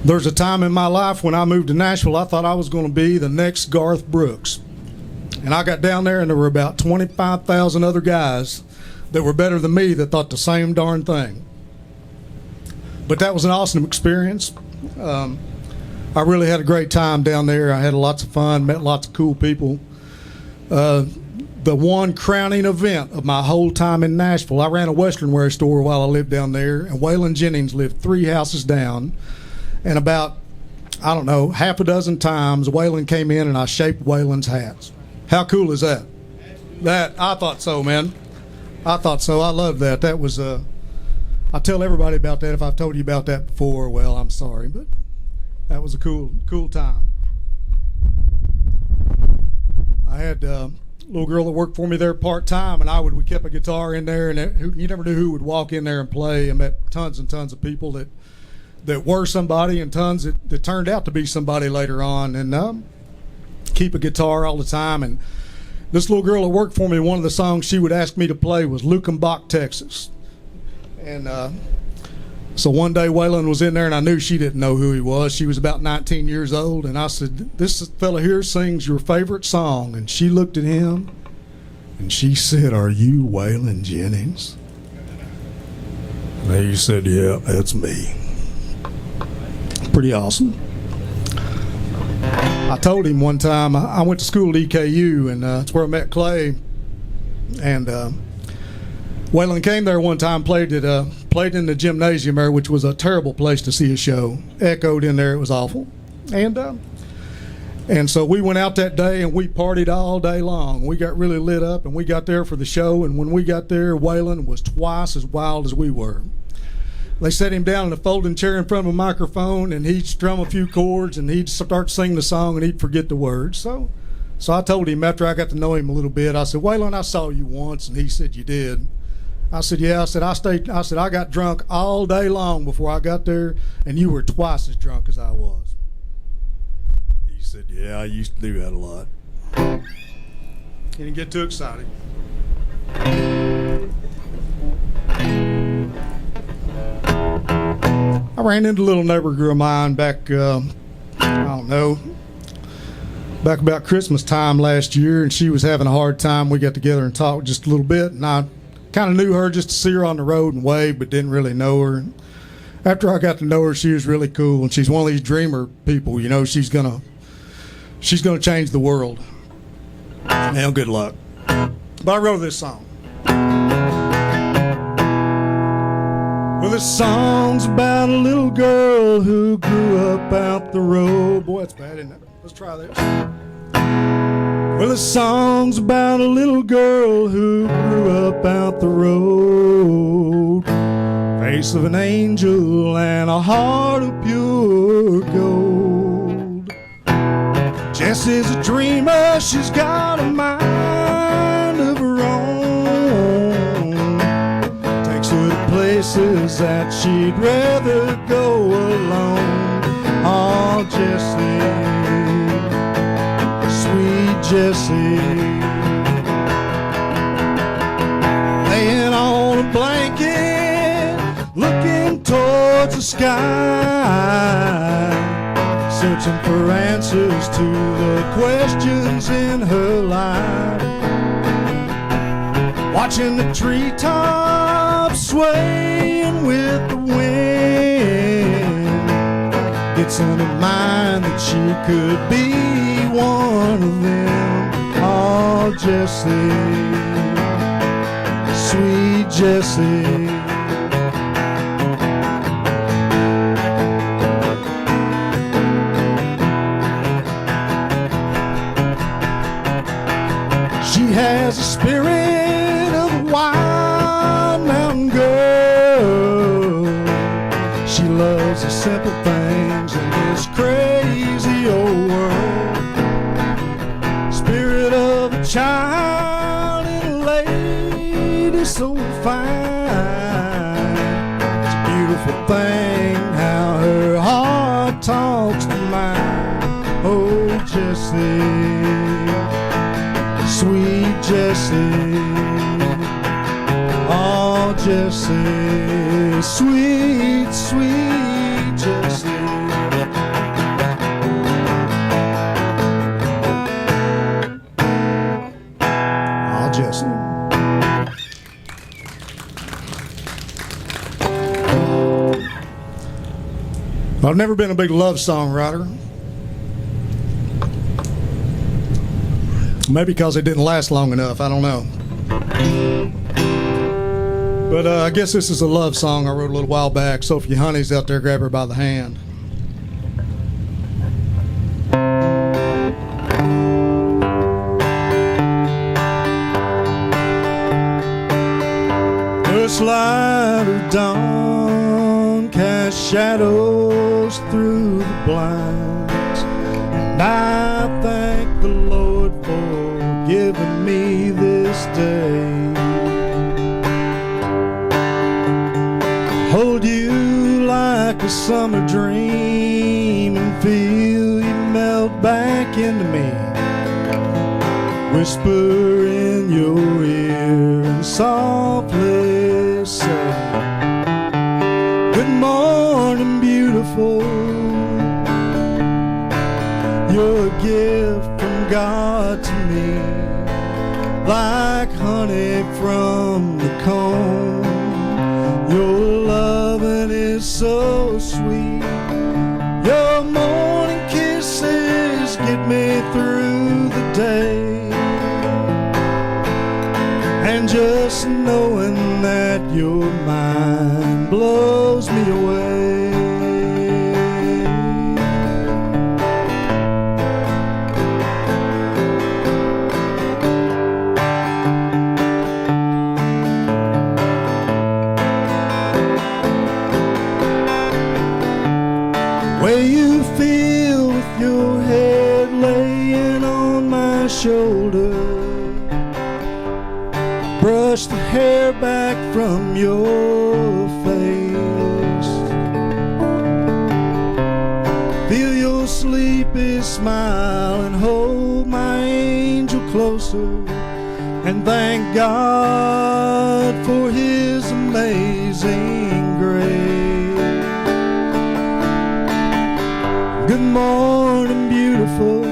There's a time in my life when I moved to Nashville, I thought I was going to be the next Garth Brooks. And I got down there and there were about 25,000 other guys that were better than me that thought the same darn thing. But that was an awesome experience. I really had a great time down there. I had lots of fun, met lots of cool people. The one crowning event of my whole time in Nashville, I ran a Western wear store while I lived down there, and Waylon Jennings lived 3 houses down. And about, I don't know, half a dozen times, Waylon came in and I shaped Waylon's hats. How cool is that? I thought so, man. I thought so. I loved that. That was, I tell everybody about that. If I've told you about that before, well, I'm sorry, but that was a cool time. I had a little girl that worked for me there part-time, and we kept a guitar in there, and you never knew who would walk in there and play. I met tons and tons of people that were somebody, and tons that turned out to be somebody later on, and keep a guitar all the time. And this little girl that worked for me, one of the songs she would ask me to play was Lukenbach, Texas. And so one day Waylon was in there, and I knew she didn't know who he was. She was about 19 years old, and I said, "This fella here sings your favorite song." And she looked at him, and she said, "Are you Waylon Jennings?" And he said, "Yeah, that's me." Pretty awesome. I told him one time, I went to school at EKU, and that's where I met Clay. And Waylon came there one time, played in the gymnasium there, which was a terrible place to see a show. Echoed in there, it was awful. And so we went out that day and we partied all day long. We got really lit up, and we got there for the show. And when we got there, Waylon was twice as wild as we were. They set him down in a folding chair in front of a microphone, and he'd strum a few chords, and he'd start singing the song, and he'd forget the words. So I told him after I got to know him a little bit, I said, "Waylon, I saw you once." And he said, "You did?" I said, "Yeah." I said, I got drunk all day long before I got there, and you were twice as drunk as I was." He said, "Yeah, I used to do that a lot." He didn't get too excited. I ran into a little neighbor girl of mine back, I don't know, back about Christmas time last year, and she was having a hard time. We got together and talked just a little bit, and I kind of knew her just to see her on the road and wave, but didn't really know her. After I got to know her, she was really cool, and she's one of these dreamer people. You know, she's gonna change the world. Now, good luck. But I wrote this song. Well, this song's about a little girl who grew up out the road. Boy, that's bad, isn't it? Let's try this. Well, this song's about a little girl who grew up out the road. Face of an angel and a heart of pure gold. Jessie's a dreamer, she's got a mind of her own. Takes her to places that she'd rather go alone. Oh, Jessie, sweet Jessie, laying on a blanket, looking towards the sky, searching for answers to the questions in her life, watching the treetops swaying with the wind. Gets in her mind that she could be one of them. Oh, Jessie, sweet Jessie. She has a spirit of a wild mountain girl. She loves the simple things in this crazy old world. Spirit of a child and a lady so fine. It's a beautiful thing how her heart talks to mine. Oh, Jessie, sweet Jessie, oh, Jessie, sweet, sweet Jessie. I've never been a big love songwriter. Maybe because it didn't last long enough. I don't know. But I guess this is a love song I wrote a little while back. So if your honey's out there, grab her by the hand. The light of dawn cast shadows through the blinds, and I thank the Lord for giving me this day. Hold you like a summer dream and feel you melt back into me. Whisper in your ear and softly say, good morning, beautiful. You're a gift from God to me, like honey from the comb. Your loving is so sweet. Your morning kisses get me through the day. And just knowing that you're mine blows me away. Way you feel with your head laying on my shoulder, brush the hair back from your face, feel your sleepy smile and hold my angel closer, and thank God for his amazing grace. Good morning, beautiful.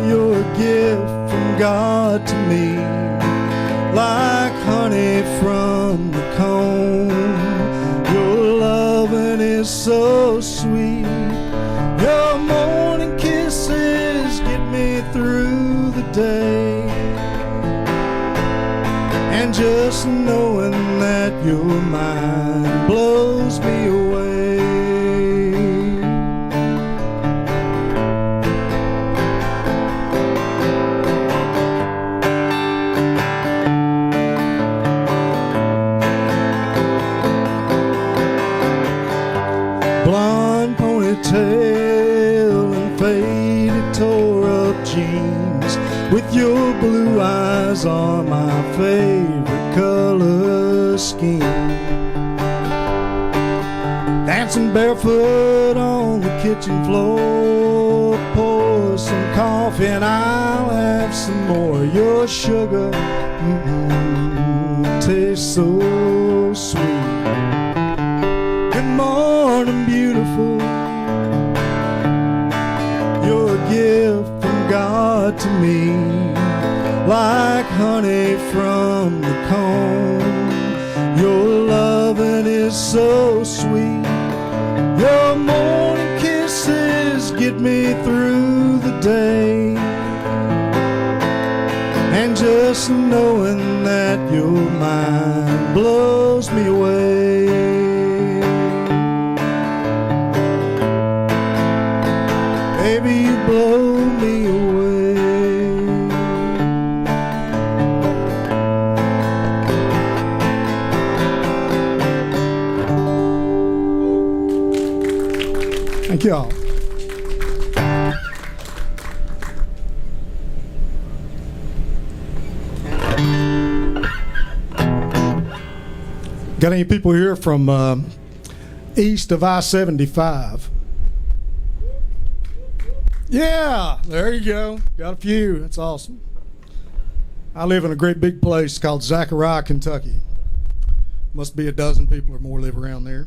You're a gift from God to me, like honey from the comb. Your loving is so sweet. Your morning kisses get me through the day. And just knowing that you're mine blows me away. Blonde ponytail and faded tore-up jeans, with your blue eyes are my favorite color scheme. Dancing barefoot on the kitchen floor, pour some coffee and I'll have some more. Your sugar tastes so sweet. Good morning, beautiful. You're a gift from God to me, like honey from the comb. Your loving is so sweet. Your morning kisses get me through the day. And just knowing that you're mine blows me away. Baby, you blow me away. Thank y'all. Got any people here from east of I-75? Yeah, there you go. Got a few. That's awesome. I live in a great big place called Zachariah, Kentucky. Must be a dozen people or more live around there.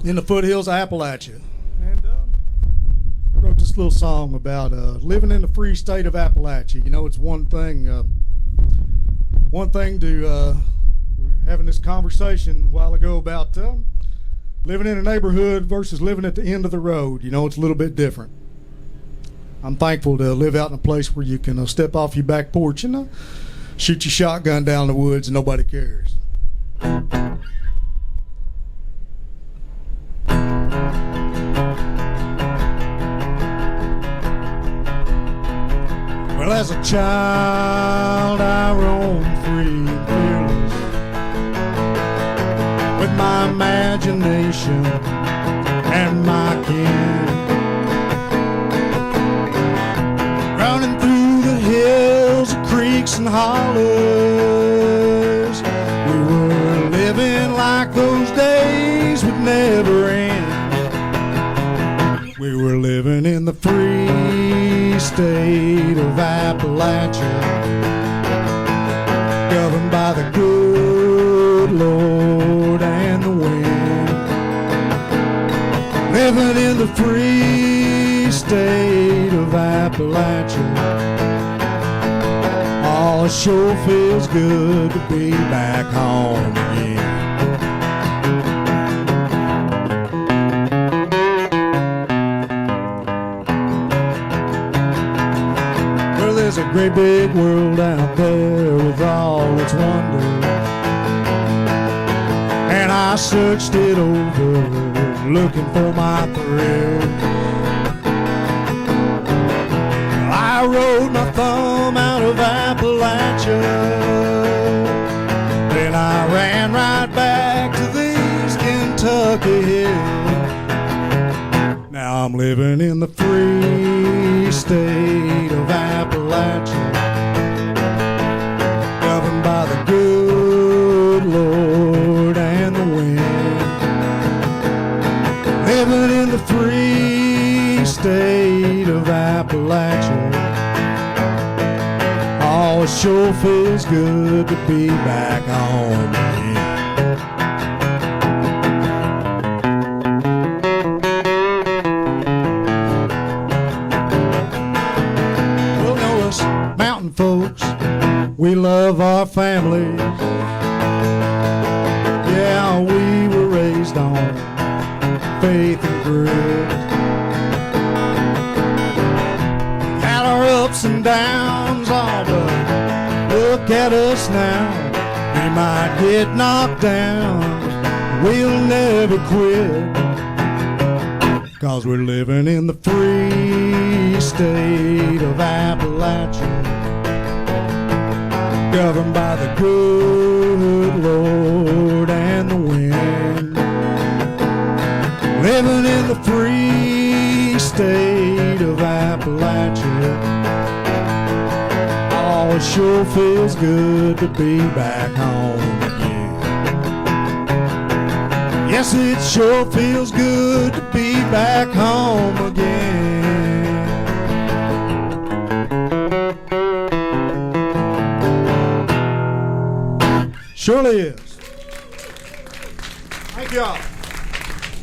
In the foothills of Appalachia. And I wrote this little song about living in the free state of Appalachia. You know, it's one thing to we're having this conversation a while ago about living in a neighborhood versus living at the end of the road, you know, it's a little bit different. I'm thankful to live out in a place where you can step off your back porch and shoot your shotgun down the woods and nobody cares. Well, as a child, I roamed free and fearless with my imagination and my kin, running through the hills, creeks, and hollers. We were living like those days would never end. We were living in the free state of Appalachia, governed by the good Lord and the wind. Living in the free state of Appalachia. Oh, it sure feels good to be back home again. There's a great big world out there with all its wonders, and I searched it over looking for my thrill. I rode my thumb out of Appalachia, then I ran right back to these Kentucky hills. Now I'm living in the free state of Appalachia, governed by the good Lord and the wind. Living in the free state of Appalachia. Oh, it sure feels good to be back home again. Mountain folks, we love our families. Yeah, we were raised on faith and grit. Had our ups and downs, oh, but look at us now. We might get knocked down, we'll never quit, 'cause we're living in the free state of Appalachia, governed by the good Lord and the wind. Living in the free state of Appalachia. Oh, it sure feels good to be back home again. Yes, it sure feels good to be back home again. Surely is. Thank y'all.